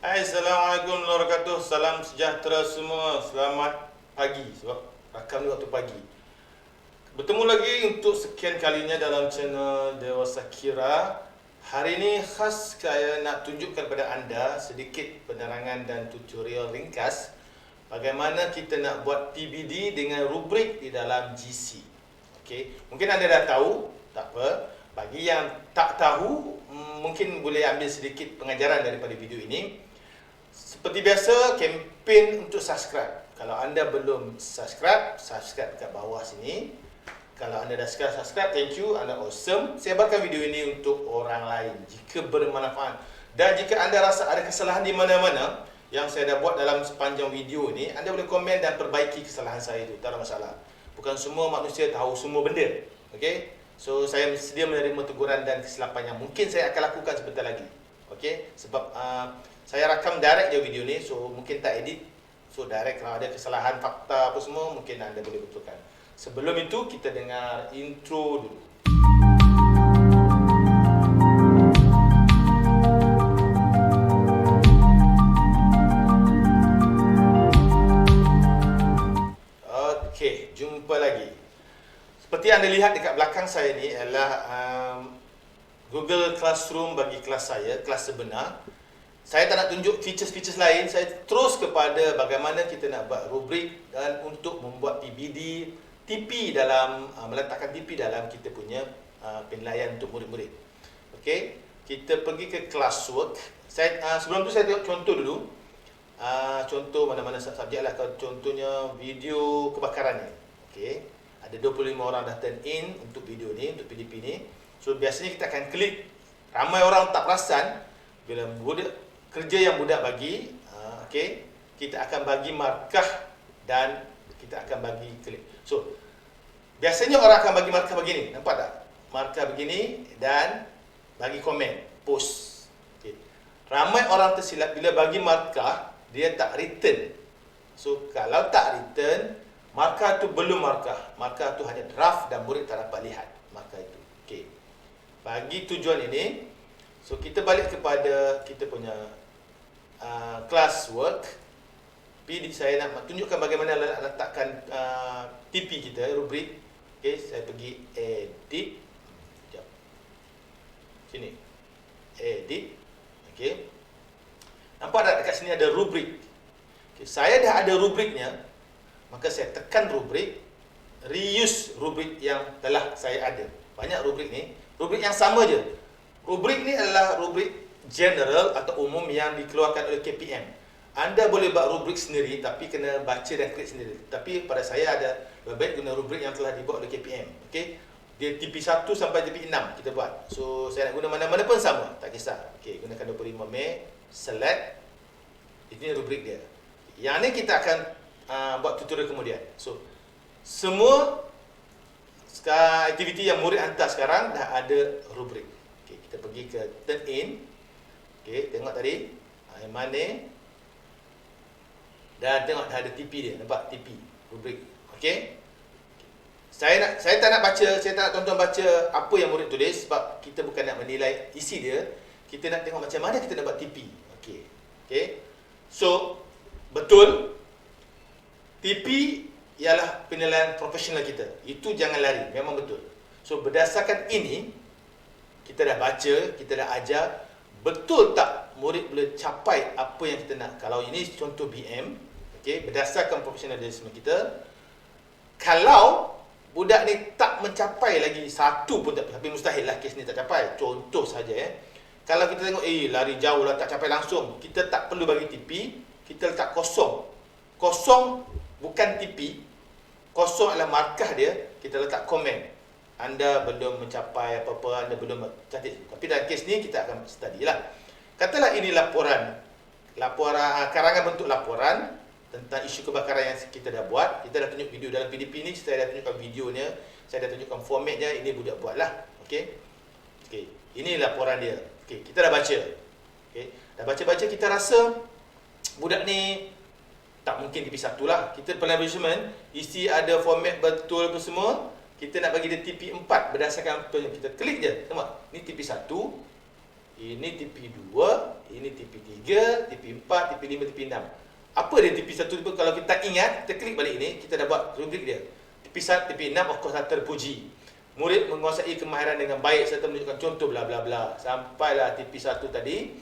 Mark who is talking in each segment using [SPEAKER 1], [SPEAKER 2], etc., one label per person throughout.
[SPEAKER 1] Hai, Assalamualaikum warahmatullahi wabarakatuh. Salam sejahtera semua. Selamat pagi. Sebab rakam ni waktu pagi. Bertemu lagi untuk sekian kalinya dalam channel Dewasa Kira. Hari ini khas saya nak tunjukkan kepada anda sedikit penerangan dan tutorial ringkas bagaimana kita nak buat PBD dengan rubrik di dalam GC. Okey, mungkin anda dah tahu, tak apa. Bagi yang tak tahu, mungkin boleh ambil sedikit pengajaran daripada video ini. Seperti biasa, kempen untuk subscribe. Kalau anda belum subscribe, subscribe dekat bawah sini. Kalau anda dah subscribe, thank you, anda awesome. Sebarkan video ini untuk orang lain jika bermanfaat. Dan jika anda rasa ada kesalahan di mana-mana yang saya dah buat dalam sepanjang video ini, anda boleh komen dan perbaiki kesalahan saya itu, tak ada masalah. Bukan semua manusia tahu semua benda. Okay? So, saya sedia menerima teguran dan kesilapan yang mungkin saya akan lakukan sebentar lagi. Okay? Sebab saya rakam direct je video ni, so mungkin tak edit. So direct, kalau ada kesalahan fakta apa semua, mungkin anda boleh betulkan. Sebelum itu, kita dengar intro dulu. Okey, jumpa lagi. Seperti anda lihat dekat belakang saya ni adalah Google Classroom bagi kelas saya, kelas sebenar. Saya tak nak tunjuk features-features lain, saya terus kepada bagaimana kita nak buat rubrik dan untuk membuat PBD, TP dalam, meletakkan TP dalam kita punya penilaian untuk murid-murid. Okey, kita pergi ke classwork. Sebelum tu saya tengok contoh dulu. Contoh mana-mana subjek lah, contohnya video kebakaran ni. Okey, ada 25 orang dah turn in untuk video ni, untuk PDP ni. So biasanya kita akan klik, ramai orang tak perasan bila kerja yang budak bagi, okay, kita akan bagi markah dan kita akan bagi klik. So, biasanya orang akan bagi markah begini, nampak tak? Markah begini dan bagi komen, post. Okay. Ramai orang tersilap bila bagi markah, dia tak return. So, kalau tak return, markah tu belum markah. Markah tu hanya draft dan murid tak dapat lihat markah itu. Okay. Bagi tujuan ini, so kita balik kepada kita punya classwork. Saya nak tunjukkan bagaimana letakkan TP kita, rubrik. Okay, saya pergi edit. Sekejap. Sini. Edit. Okay. Nampak tak dekat sini ada rubrik. Okay, saya dah ada rubriknya. Maka saya tekan rubrik. Reuse rubrik yang telah saya ada. Banyak rubrik ni. Rubrik yang sama je. Rubrik ni adalah rubrik general atau umum yang dikeluarkan oleh KPM. Anda boleh buat rubrik sendiri tapi kena baca dan klik sendiri. Tapi pada saya ada lebih baik guna rubrik yang telah dibuat oleh KPM. Okey. Dia TP1 sampai TP6 kita buat. So saya nak guna mana-mana pun sama, tak kisah. Okey, gunakan 25 Mei, select. Ini rubrik dia. Yang ni kita akan buat tutorial kemudian. So semua aktiviti yang murid hantar sekarang dah ada rubrik. Okey, kita pergi ke turn in. Okey, tengok tadi yang mana dan tengok dah ada TP dia, nampak TP rubrik. Okey. Saya tak nak baca, saya tak nak tonton baca apa yang murid tulis sebab kita bukan nak menilai isi dia, kita nak tengok macam mana kita nak buat TP. Okey. Okey. So, betul TP ialah penilaian profesional kita. Itu jangan lari, memang betul. So, berdasarkan ini kita dah baca, kita dah ajar. Betul tak murid boleh capai apa yang kita nak? Kalau ini contoh BM, okay, berdasarkan profesionalisme kita, kalau budak ni tak mencapai lagi satu pun tak, tapi mustahil lah kes ni tak capai. Contoh saja Kalau kita tengok, lari jauh lah, tak capai langsung, kita tak perlu bagi TP, kita letak kosong. Kosong bukan TP, kosong adalah markah dia, kita letak komen. Anda belum mencapai apa-apa, anda belum cantik. Tapi dalam kes ni kita akan study lah. Katalah ini laporan karangan bentuk laporan tentang isu kebakaran yang kita dah buat. Kita dah tunjuk video dalam PDP ni, saya dah tunjukkan videonya, saya dah tunjukkan formatnya, ini budak buat lah. Okey. Okey, ini laporan dia. Okey, kita dah baca. Okey, dah baca-baca kita rasa budak ni tak mungkin TP1 lah. Kita penilaian isi ada format betul apa semua. Kita nak bagi dia TP4 berdasarkan apa yang kita klik je. Tengok, ni TP1. Ini TP2, ini TP3, TP4, TP5, TP6. Apa dia TP1 tu? Kalau kita ingat, kita klik balik ini, kita dah buat rubrik dia. TP1, TP6 of course dah terpuji. Murid menguasai kemahiran dengan baik serta menunjukkan contoh bla bla bla. Sampailah TP1 tadi,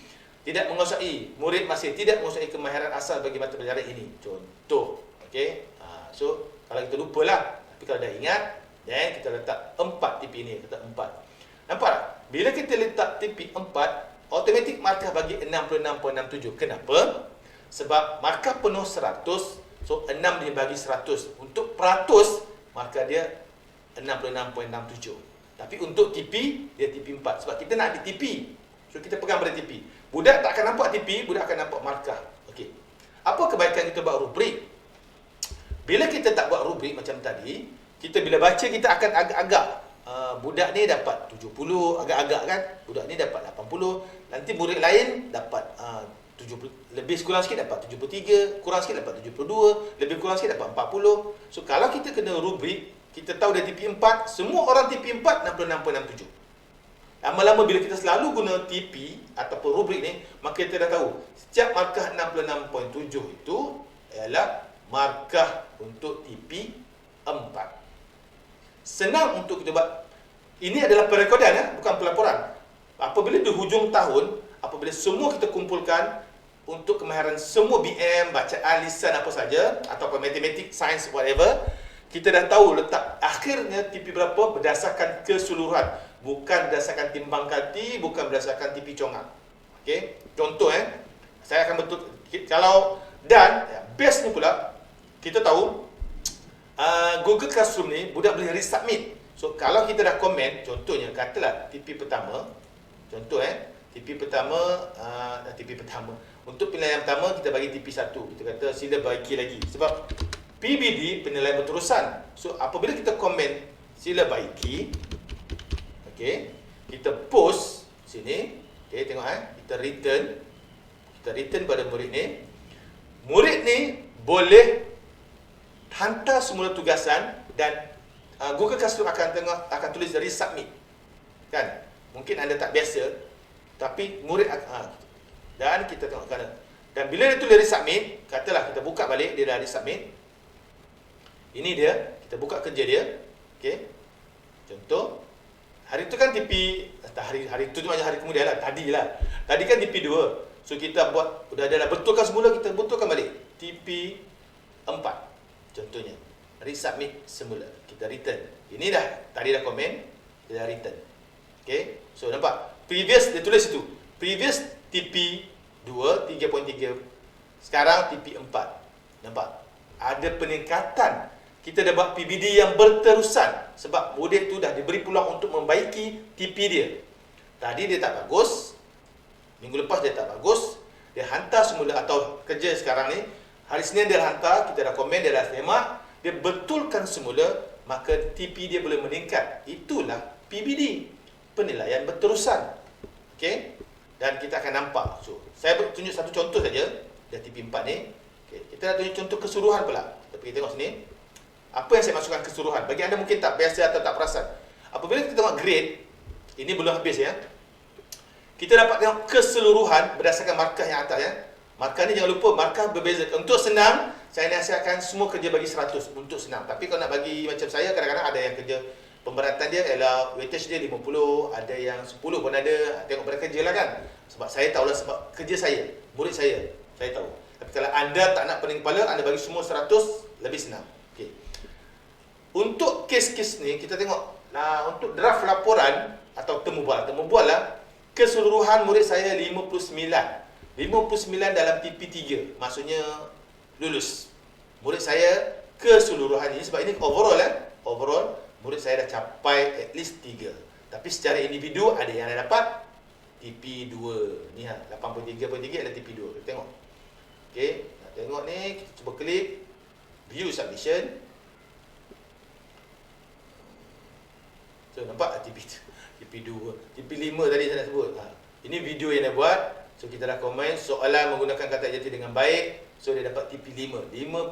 [SPEAKER 1] tidak menguasai. Murid masih tidak menguasai kemahiran asal bagi mata pelajaran ini. Contoh. Okey. So, kalau kita lupalah. Tapi kalau dah ingat, dan kita letak 4 TP ini, letak 4. Nampak tak? Bila kita letak TP 4, automatik markah bagi 66.67. Kenapa? Sebab markah penuh 100, so 6 dia bagi 100. Untuk peratus, markah dia 66.67. Tapi untuk TP, dia TP 4. Sebab kita nak ada TP. So kita pegang pada TP. Budak tak akan nampak TP, budak akan nampak markah. Okey. Apa kebaikan kita buat rubrik? Bila kita tak buat rubrik macam tadi, kita bila baca kita akan agak-agak. Budak ni dapat 70, agak-agak kan. Budak ni dapat 80. Nanti murid lain dapat 70, lebih kurang sikit dapat 73, kurang sikit dapat 72, lebih kurang sikit dapat 40. So kalau kita kena rubrik, kita tahu dia TP 4, semua orang TP 4 66.67. Lama-lama bila kita selalu guna TP ataupun rubrik ni, maka kita dah tahu setiap markah 66.7 itu ialah markah untuk TP 4. Senang untuk kita buat. Ini adalah perekodan ya, bukan pelaporan. Apabila di hujung tahun, apabila semua kita kumpulkan untuk kemahiran semua BM, bacaan, lisan apa saja ataupun matematik, sains, whatever, kita dah tahu letak akhirnya TP berapa berdasarkan keseluruhan, bukan berdasarkan timbang kati, bukan berdasarkan TP congang. Okey, contoh saya akan betul kalau dan best ni pula kita tahu Google Classroom ni budak boleh resubmit. So kalau kita dah komen, contohnya katalah TP pertama, contoh TP pertama TP pertama. Untuk penilaian pertama kita bagi TP 1. Kita kata sila bagi lagi sebab PBD penilaian berterusan. So apabila kita komen sila baiki, okey, kita post sini, okey, tengok kita return pada murid ni. Murid ni boleh hantar semula tugasan dan Google Classroom akan tulis dari submit. Kan? Mungkin anda tak biasa, tapi murid dan kita tengok kan. Dan bila dia tulis submit, katalah kita buka balik dia dah submit. Ini dia, kita buka kerja dia. Okey. Contoh, hari tu kan TP hari tu macam hari kemudian lah, tadi lah. Tadi kan TP 2. So kita buat dah betulkan semula, kita betulkan balik TP 4. Contohnya, resubmit semula. Kita return. Ini dah, tadi dah komen, kita dah return. Okay, so nampak? Previous, dia tulis itu. Previous TP 2, 3.3. Sekarang TP 4. Nampak? Ada peningkatan. Kita dah buat PBD yang berterusan. Sebab murid tu dah diberi peluang untuk membaiki TP dia. Tadi dia tak bagus. Minggu lepas dia tak bagus. Dia hantar semula atau kerja sekarang ni. Hari Senin dia hantar, kita dah komen, dia dah semak, dia betulkan semula, maka TP dia boleh meningkat. Itulah PBD, penilaian berterusan. Okey? Dan kita akan nampak. So, saya tunjuk satu contoh saja, dah TP 4 ni. Okay. Kita dah tunjuk contoh keseluruhan pula. Kita pergi tengok sini. Apa yang saya masukkan keseluruhan? Bagi anda mungkin tak biasa atau tak perasan. Apabila kita tengok grade, ini belum habis ya. Kita dapat tengok keseluruhan berdasarkan markah yang atas ya. Markah ni jangan lupa, markah berbeza. Untuk senang, saya nasihatkan semua kerja bagi 100 untuk senang. Tapi kalau nak bagi macam saya, kadang-kadang ada yang kerja pemberatan dia ialah weightage dia 50, ada yang 10 pun ada. Tengok pada kerja lah kan. Sebab saya tahulah sebab kerja saya, murid saya tahu. Tapi kalau anda tak nak pening kepala, anda bagi semua 100, lebih senang. Okay. Untuk kes-kes ni, kita tengok untuk draft laporan atau temu bual lah, keseluruhan murid saya 59 dalam TP 3, maksudnya lulus. Murid saya keseluruhan ini, sebab ini overall murid saya dah capai at least 3. Tapi secara individu ada yang dah dapat TP 2 ni 83.3 adalah TP 2. Kita tengok. Okey, nak tengok ni, kita cuba klik view submission. So nampak TP 2, TP 5 tadi saya dah sebut. Ini video yang dia buat. So kita dah komen soalan menggunakan kata jati dengan baik. So dia dapat TP 5, 5.6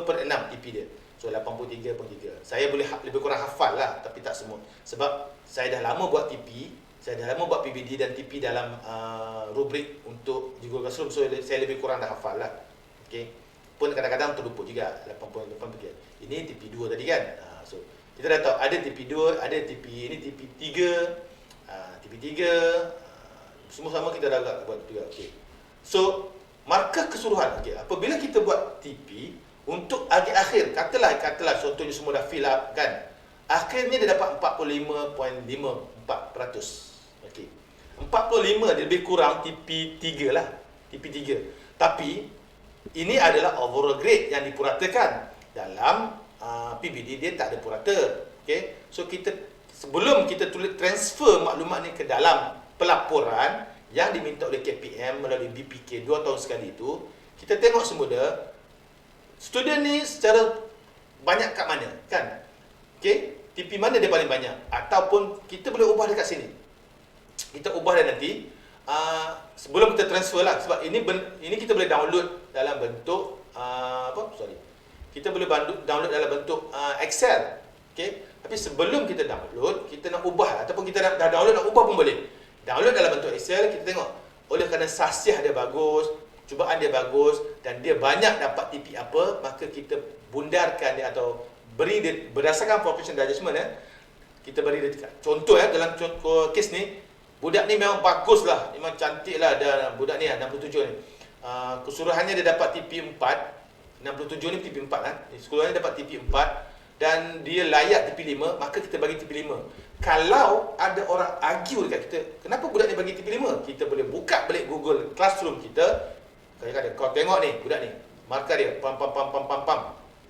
[SPEAKER 1] per 6 TP dia. So 83.3. Saya boleh lebih kurang hafal lah, tapi tak semua. Sebab saya dah lama buat TP, Saya dah lama buat PBD dan TP dalam rubrik untuk di Google Classroom, so saya lebih kurang dah hafal lah. Okey. Pun kadang-kadang terlupa juga 8.8 pergi. Ini TP2 tadi kan. So kita dah tahu ada TP2, ada TP ini TP3, TP3, semua sama kita dah agak buat juga. Okey. So markah keseluruhan. Okey. Apabila kita buat TP untuk akhir, katalah contohnya semua dah fill up kan. Akhirnya dia dapat 45.54%. Okey. 45 dia lebih kurang TP3 lah. TP3. Tapi ini adalah overall grade yang dipuratakan. Dalam PBD dia tak ada purata. Okey. So sebelum kita tulis transfer maklumat ni ke dalam pelaporan yang diminta oleh KPM melalui BPK 2 tahun sekali itu, kita tengok semula student ni secara banyak kat mana kan. Okey, TP mana dia paling banyak, ataupun kita boleh ubah dekat sini. Kita ubah dia nanti sebelum kita transfer lah, sebab ini kita boleh download dalam bentuk kita boleh download dalam bentuk Excel. Okey, tapi sebelum kita download, kita nak ubah ataupun kita dah download nak ubah pun boleh. Download dalam bentuk Excel, kita tengok oleh kerana sasiah dia bagus, cubaan dia bagus dan dia banyak dapat TP apa, maka kita bundarkan dia atau beri dia berdasarkan professional judgement kita beri dia contoh dalam contoh kes ni, budak ni memang bagus lah, memang cantik lah, dan budak ni 67 ni keseluruhannya dia dapat TP 4, 67 ni TP 4 lah, keseluruhannya dapat TP 4 dan dia layak TP 5, maka kita bagi TP 5. Kalau ada orang argue dekat kita, kenapa budak ni bagi TP 5? Kita boleh buka balik Google Classroom kita. Kadang-kadang kau tengok ni, budak ni, markah dia pam,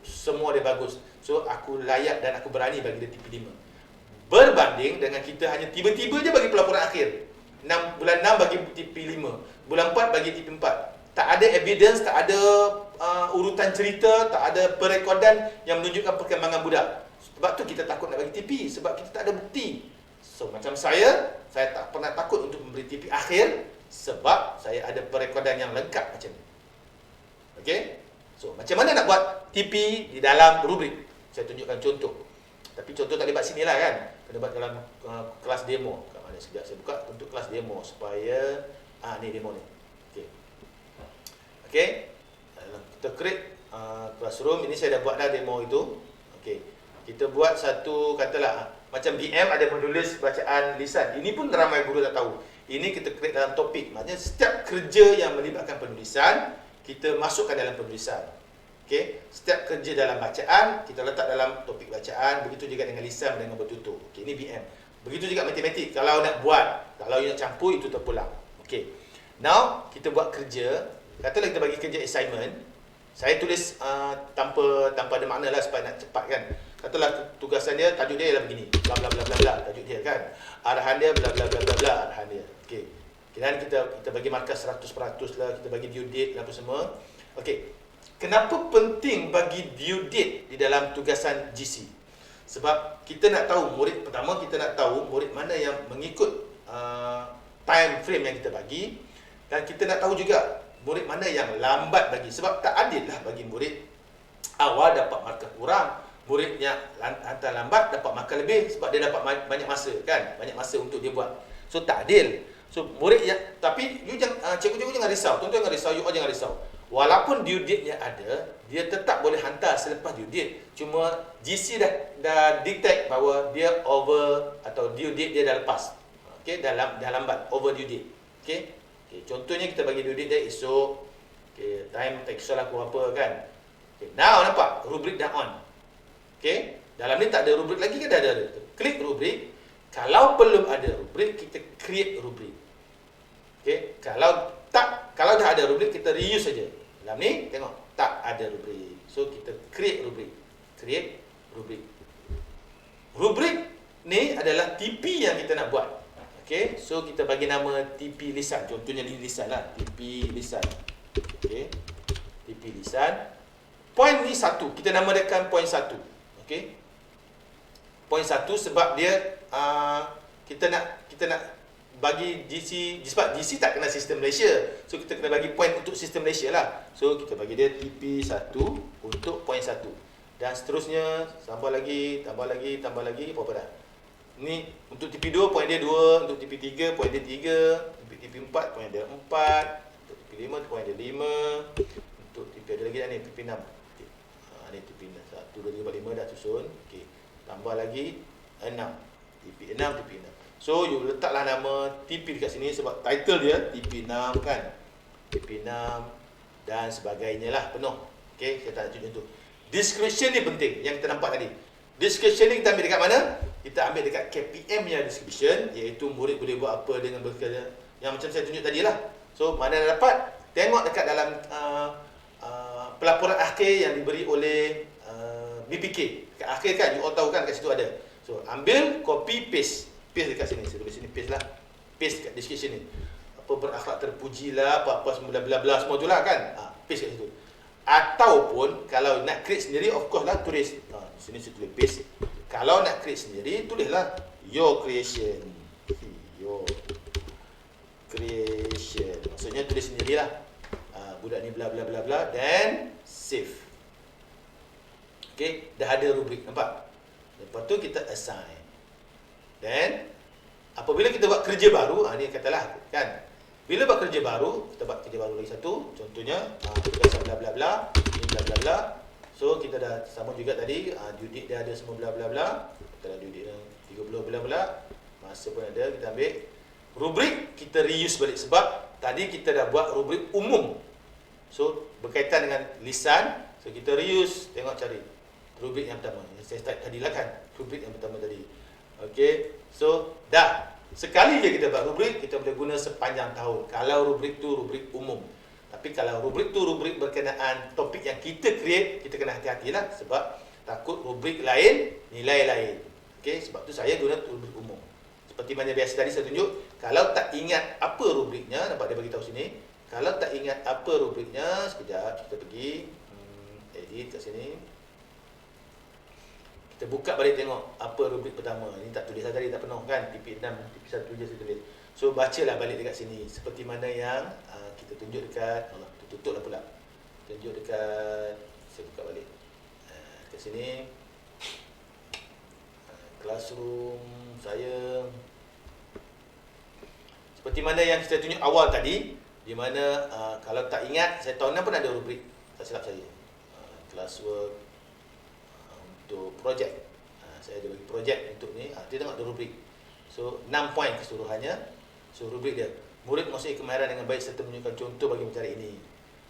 [SPEAKER 1] semua dia bagus. So aku layak dan aku berani bagi dia TP 5. Berbanding dengan kita hanya tiba-tiba je bagi pelaporan akhir. Bulan 6 bagi TP 5, bulan 4 bagi TP 4. Tak ada evidence, tak ada urutan cerita, tak ada perekodan yang menunjukkan perkembangan budak. Sebab tu kita takut nak bagi TP, sebab kita tak ada bukti. So macam saya tak pernah takut untuk memberi TP akhir sebab saya ada perekodan yang lengkap macam ni. Okey? So macam mana nak buat TP di dalam rubrik? Saya tunjukkan contoh. Tapi contoh tak boleh buat sini lah kan. Kena buat dalam kelas demo. Kat mana sekejap saya buka untuk kelas demo supaya ni demo ni. Okey. Okey. Kita create classroom. Ini saya dah buat dah demo itu. Okey. Kita buat satu, katalah macam BM ada menulis bacaan lisan. Ini pun ramai guru tak tahu. Ini kita create dalam topik. Maksudnya setiap kerja yang melibatkan penulisan, kita masukkan dalam penulisan. Okey, setiap kerja dalam bacaan kita letak dalam topik bacaan. Begitu juga dengan lisan dengan bertutur. Okey, ini BM. Begitu juga matematik. Kalau nak buat, kalau you nak campur, itu terpulang. Okey. Now kita buat kerja. Katalah kita bagi kerja assignment. Saya tulis tanpa ada makna lah supaya nak cepat kan. Katalah tugasan dia, tajuk dia ialah begini, bla bla bla bla bla, tajuk dia kan. Arahan dia bla bla bla bla bla, arahan dia. Okey. Kemudian kita bagi markah 100% lah, kita bagi due date apa semua. Okey. Kenapa penting bagi due date di dalam tugasan GC? Sebab kita nak tahu murid, pertama kita nak tahu murid mana yang mengikut time frame yang kita bagi, dan kita nak tahu juga murid mana yang lambat bagi. Sebab tak adil lah bagi murid awal dapat markah kurang, murid yang hantar lambat dapat markah lebih sebab dia dapat banyak masa kan, banyak masa untuk dia buat. So tak adil. So murid yang, tapi you jangan, cikgu-cikgu jangan risau, tuan-tuan jangan risau, you all jangan risau. Walaupun due date-nya ada, dia tetap boleh hantar selepas due date. Cuma GC dah detect bahawa dia over atau due date dia dah lepas. Okey, dah lambat, over due date. Okey. Okay, contohnya kita bagi due date dia esok. Okey, time tak kisahlah pukul berapa kan. Okay, now nampak rubrik dah on. Okey, dalam ni tak ada rubrik lagi ke dah ada. Klik rubrik. Kalau belum ada rubrik, kita create rubrik. Okey, kalau dah ada rubrik, kita reuse saja. Dalam ni tengok tak ada rubrik. So kita create rubrik. Create rubrik. Rubrik ni adalah TP yang kita nak buat. Okey, so kita bagi nama TP lisan. Contohnya ni lisan lah, TP lisan. Okey, TP lisan. Point ni 1, kita namakan point 1. Okey, point 1 sebab dia kita nak bagi GC, sebab GC tak kena sistem Malaysia. So kita kena bagi point untuk sistem Malaysia lah. So kita bagi dia TP1 untuk point 1. Dan seterusnya tambah lagi, berapa dah? Ni untuk TP2 poin dia 2, untuk TP3 poin dia 3, untuk TP4 poin dia 4, untuk TP5 poin dia 5, untuk TP ada lagi dah ni TP6. Okey. Ni TP6 1 2 3 4 5 dah susun. Okey. Tambah lagi 6. TP6 TP6. So you letaklah nama TP dekat sini sebab title dia TP6 kan. TP6 dan sebagainya lah penuh. Okey, saya tak nak tunjuk tu. Description ni penting yang kita nampak tadi. Description ni kita ambil dekat mana? Kita ambil dekat KPM yang description, iaitu murid boleh buat apa dengan bekerja yang macam saya tunjuk tadi lah. So mana dah dapat? Tengok dekat dalam pelaporan akhir yang diberi oleh BPK. Dekat akhir kan, you all tahu kan kat situ ada. So ambil, copy, paste. Paste dekat sini, saya tulis sini paste lah. Paste dekat description ni. Apa berakhlak terpuji lah, apa-apa semua bla bla semua tu lah kan. Paste kat situ. Ataupun kalau nak create sendiri, of course lah tulis. Di sini saya tulis paste. Kalau nak create sendiri, tulislah your creation. Your creation. Maksudnya tulis sendirilah. Budak ni bla bla bla bla, then save. Okey, dah ada rubrik, nampak? Lepas tu kita assign. Then apabila kita buat kerja baru, ni katalah kan. Bila buat kerja baru, kita buat kerja baru lagi satu. Contohnya, tugas bla bla bla, ni bla bla bla. So kita dah sama juga tadi, due date dia ada semua bla bla bla. Kita dah due date 30 bla bla. Masa pun ada, kita ambil. Rubrik kita reuse balik sebab tadi kita dah buat rubrik umum. So berkaitan dengan lisan, so kita reuse, tengok cari rubrik yang pertama. Saya start tadi lah kan, rubrik yang pertama tadi. Okey, so dah. Sekali je kita buat rubrik, kita boleh guna sepanjang tahun. Kalau rubrik tu rubrik umum. Tapi kalau rubrik tu rubrik berkenaan topik yang kita create, kita kena hati-hatilah sebab takut rubrik lain, nilai lain. Okey, sebab tu saya guna rubrik umum. Seperti mana biasa tadi saya tunjuk, kalau tak ingat apa rubriknya, nampak dia bagi tahu sini. Kalau tak ingat apa rubriknya, sekejap kita pergi edit kat sini. Kita buka balik tengok apa rubrik pertama. Ini tak tulis tadi, tak penuh kan. TP6, TP1 je saya tulis. So bacalah balik dekat sini seperti mana yang kita tunjuk dekat tutuplah pula. Tunjuk dekat, saya buka balik. Dekat sini classroom saya. Seperti mana yang kita tunjuk awal tadi, di mana kalau tak ingat, saya tahun 6 pun ada rubrik. Tak silap saya. Classwork untuk projek. Saya ada bagi projek untuk ni. Dia tengok ada rubrik. So 6 poin keseluruhannya. So rubrik dia, murid menguasai kemahiran dengan baik serta menunjukkan contoh bagi mencari ini.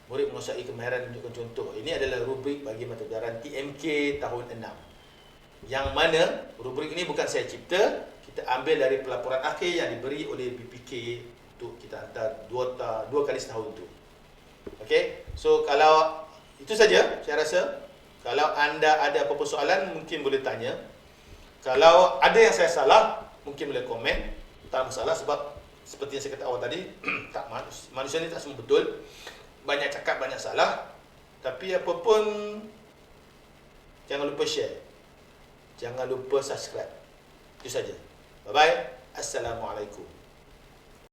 [SPEAKER 1] Murid menguasai kemahiran menunjukkan contoh. Ini adalah rubrik bagi mata pelajaran TMK tahun 6. Yang mana rubrik ini bukan saya cipta, kita ambil dari pelaporan akhir yang diberi oleh BPK untuk kita hantar 2 kali setahun tu. Okey, so kalau itu saja saya rasa. Kalau anda ada apa-apa soalan, mungkin boleh tanya. Kalau ada yang saya salah, mungkin boleh komen. Tak masalah sebab seperti yang saya kata awal tadi, tak manusia ni tak semua betul. Banyak cakap, banyak salah. Tapi apa pun, jangan lupa share. Jangan lupa subscribe. Itu saja. Bye-bye. Assalamualaikum.